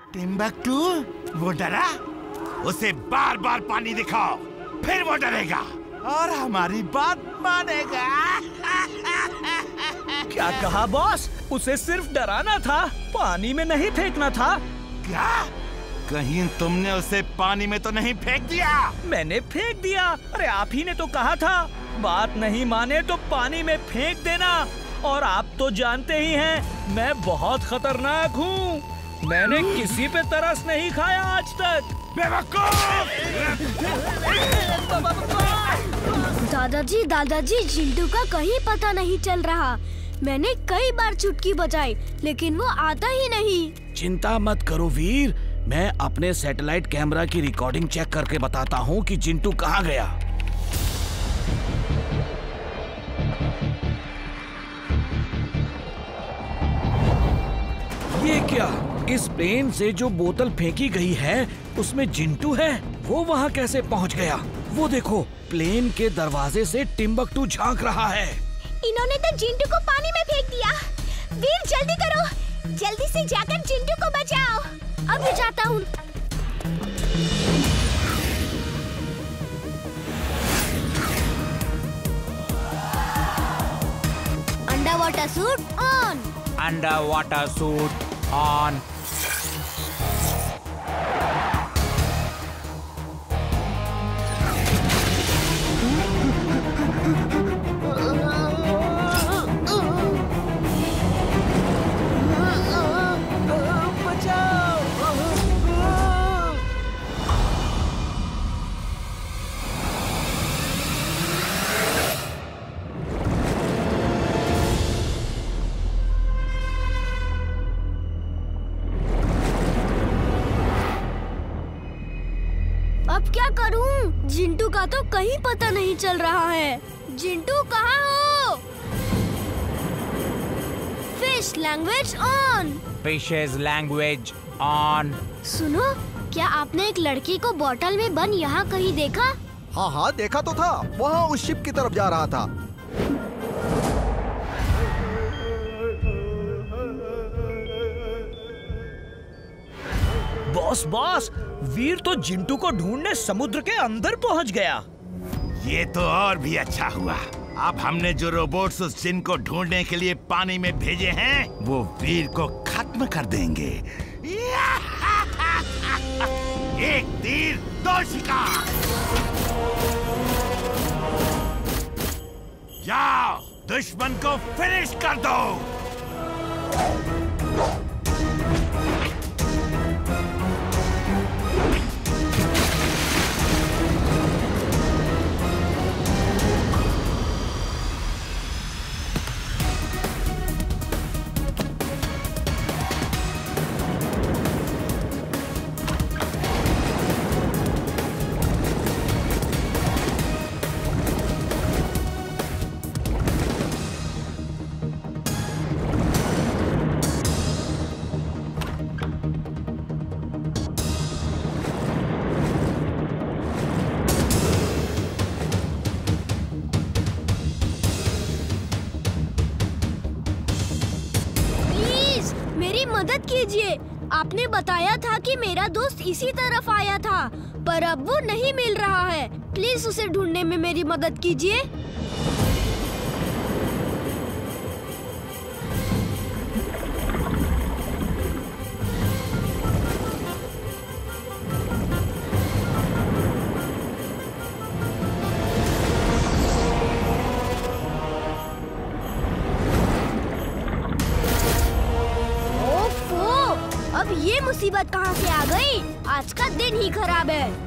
Timbuktu वो डरा? उसे बार बार पानी दिखाओ, फिर वो डरेगा और हमारी बात मानेगा। क्या कहा बॉस? उसे सिर्फ डराना था, पानी में नहीं फेंकना था। क्या? कहीं तुमने उसे पानी में तो नहीं फेंक दिया? मैंने फेंक दिया। अरे आप ही ने तो कहा था बात नहीं माने तो पानी में फेंक देना। और आप तो जानते ही हैं मैं बहुत खतरनाक हूँ। मैंने किसी पे तरस नहीं खाया आज तक। बेवकूफ! दादाजी चिंटू का कहीं पता नहीं चल रहा। मैंने कई बार चुटकी बजाई लेकिन वो आता ही नहीं। चिंता मत करो वीर, मैं अपने सैटेलाइट कैमरा की रिकॉर्डिंग चेक करके बताता हूँ कि चिंटू कहाँ गया। ये क्या? इस प्लेन से जो बोतल फेंकी गई है उसमें चिंटू है। वो वहाँ कैसे पहुँच गया? वो देखो, प्लेन के दरवाजे से टिम्बकटू झांक रहा है। इन्होंने तो चिंटू को पानी में फेंक दिया। वीर जल्दी करो, जल्दी से जाकर चिंटू को बचाओ। अभी जाता हूँ। Under water suit on. Under water suit on. अब क्या करूं? जिंटू का तो कहीं पता नहीं चल रहा है। जिंटू कहाँ हो? Fish language on. Fishes language on. सुनो, क्या आपने एक लड़की को बोतल में बंद यहाँ कहीं देखा? हाँ देखा तो था, वहाँ उस शिप की तरफ जा रहा था। बॉस, वीर तो चिंटू को ढूंढने समुद्र के अंदर पहुंच गया। ये तो और भी अच्छा हुआ। अब हमने जो रोबोट्स उस जिन को ढूंढने के लिए पानी में भेजे हैं, वो वीर को खत्म कर देंगे। एक तीर दो शिकार। जाओ, दुश्मन को फिनिश कर दो। मदद कीजिए। आपने बताया था कि मेरा दोस्त इसी तरफ आया था, पर अब वो नहीं मिल रहा है। प्लीज उसे ढूंढने में मेरी मदद कीजिए। अब ये मुसीबत कहाँ से आ गई? आज का दिन ही खराब है।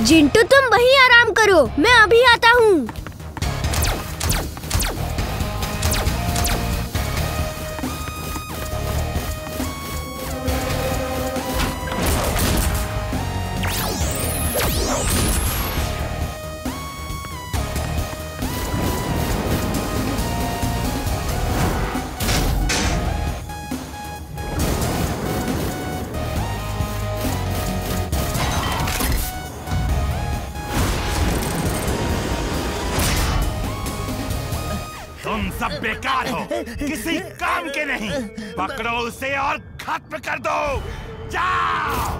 जिंटू तुम वहीं आराम करो, मैं अभी आता हूँ। तुम सब बेकार हो, किसी काम के नहीं। पकड़ो उसे और खत्म कर दो। जाओ।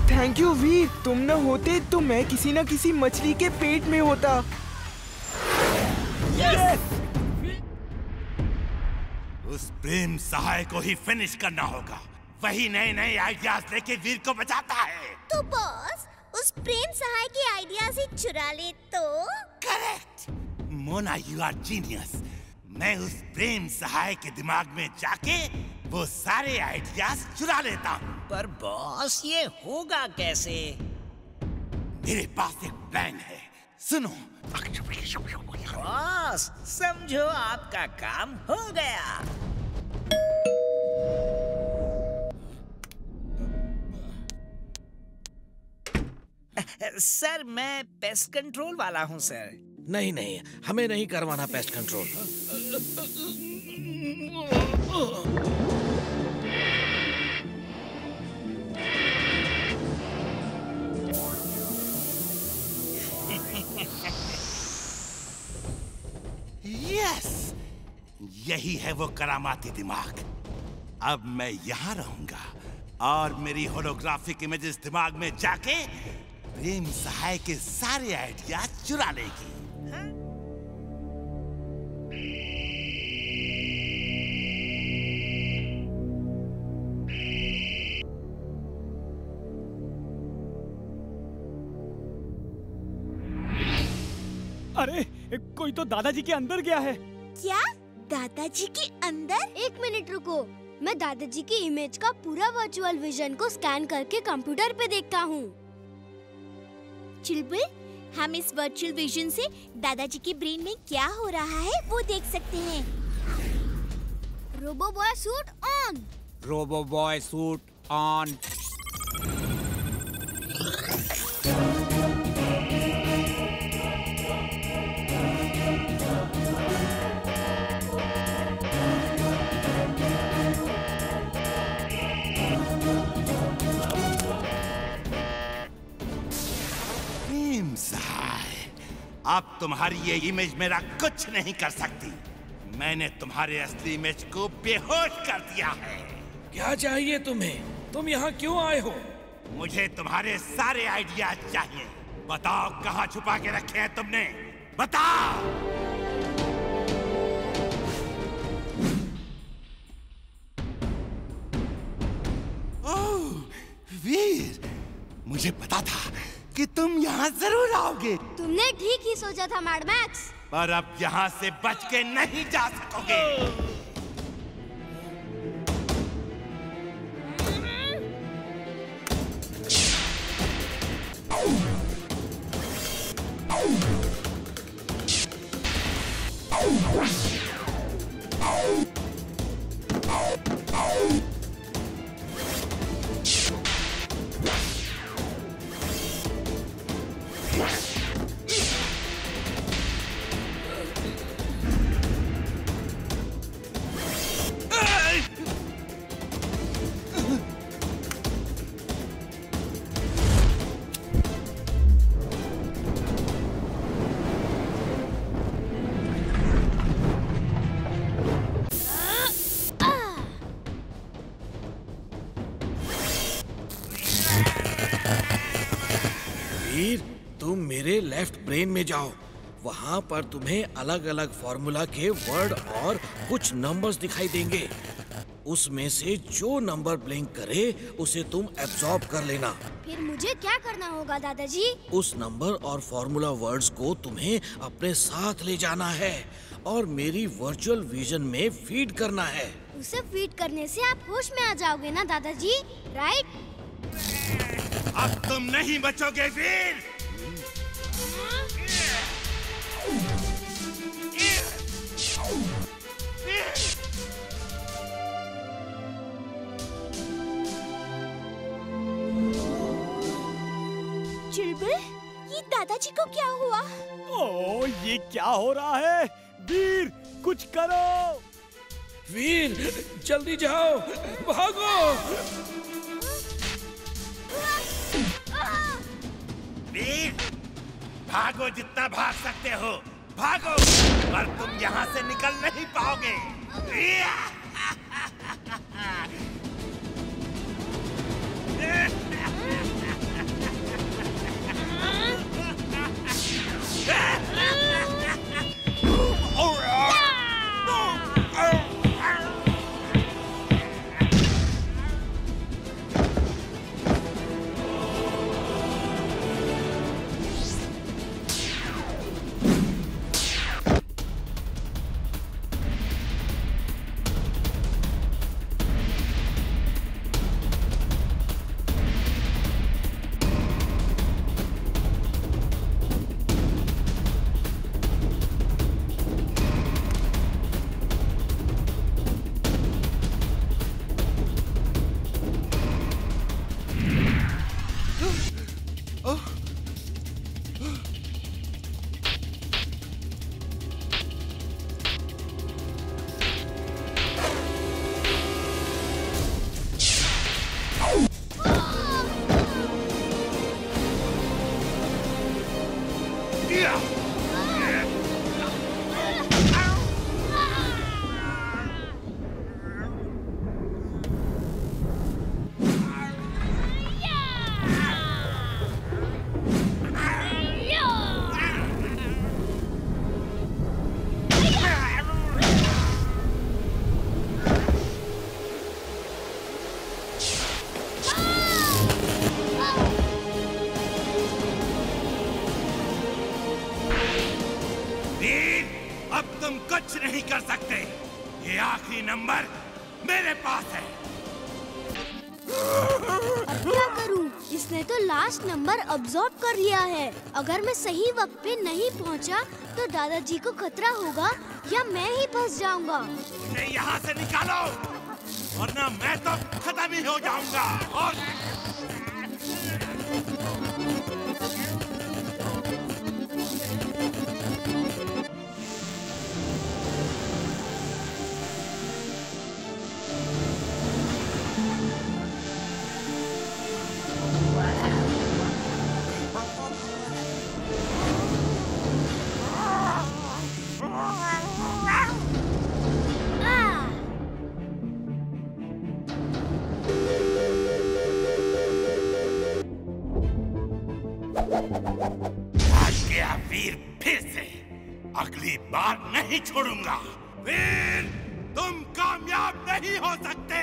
थैंक यू वीर, तुम न होते तो मैं किसी न किसी मछली के पेट में होता। उस प्रेम सहाय को ही फिनिश करना होगा। वही नए नए आइडियाज लेके वीर को बचाता है। तो बॉस, उस प्रेम सहाय के आइडियाज ही चुरा ले तो? Correct Mona, you are genius. मैं उस प्रेम सहाय के दिमाग में जाके वो सारे आइडियाज चुरा लेता हूँ। पर बॉस, ये होगा कैसे? मेरे पास एक प्लान है, सुनो। बॉस, समझो आपका काम हो गया। सर, मैं पेस्ट कंट्रोल वाला हूँ सर। नहीं नहीं, हमें नहीं करवाना पेस्ट कंट्रोल। यस, यही है वो करामाती दिमाग। अब मैं यहाँ रहूंगा और मेरी होलोग्राफिक इमेजेस दिमाग में जाके प्रेम सहाय के सारे आइडिया चुरा लेगी। अरे, कोई तो दादाजी के अंदर गया है। क्या? दादाजी के अंदर? एक मिनट रुको, मैं दादाजी की इमेज का पूरा वर्चुअल विजन को स्कैन करके कंप्यूटर पे देखता हूँ। चुलबुल, हम इस वर्चुअल विजन से दादाजी के ब्रेन में क्या हो रहा है वो देख सकते हैं। Robo boy suit on. Robo boy suit on. अब तुम्हारी ये इमेज मेरा कुछ नहीं कर सकती। मैंने तुम्हारे असली इमेज को बेहोश कर दिया है। क्या चाहिए तुम्हें? तुम यहाँ क्यों आए हो? मुझे तुम्हारे सारे आइडियाज चाहिए। बताओ कहाँ छुपा के रखे हैं तुमने? बताओ। ओह वीर, मुझे पता था कि तुम यहाँ जरूर आओगे। तुमने ठीक ही सोचा था मैड मैक्स। पर अब यहाँ से बच के नहीं जा सकोगे। वीर, तुम मेरे लेफ्ट ब्रेन में जाओ, वहाँ पर तुम्हें अलग अलग फॉर्मूला के वर्ड और कुछ नंबर्स दिखाई देंगे। उसमें से जो नंबर ब्लिंक करे उसे तुम एब्जॉर्ब कर लेना। फिर मुझे क्या करना होगा दादाजी? उस नंबर और फॉर्मूला वर्ड्स को तुम्हें अपने साथ ले जाना है और मेरी वर्चुअल विजन में फीड करना है। उसे फीड करने से आप होश में आ जाओगे ना दादाजी, राइट? अब तुम नहीं बचोगे वीर। चुलबुल, ये दादाजी को क्या हुआ? ओ, ये क्या हो रहा है? वीर, कुछ करो। वीर, जल्दी जाओ, भागो। वीर, भागो जितना भाग सकते हो, भागो, पर तुम यहाँ से निकल नहीं पाओगे। अब तुम कुछ नहीं कर सकते। ये आखिरी नंबर मेरे पास है। अब क्या करूं? इसने तो लास्ट नंबर अब्सॉर्ब कर लिया है। अगर मैं सही वक्त पे नहीं पहुंचा तो दादाजी को खतरा होगा या मैं ही फंस जाऊंगा। मुझे यहाँ से निकालो, वरना मैं तो खत्म ही हो जाऊंगा। और वीर, फिर से अगली बार नहीं छोड़ूंगा। वीर, तुम कामयाब नहीं हो सकते।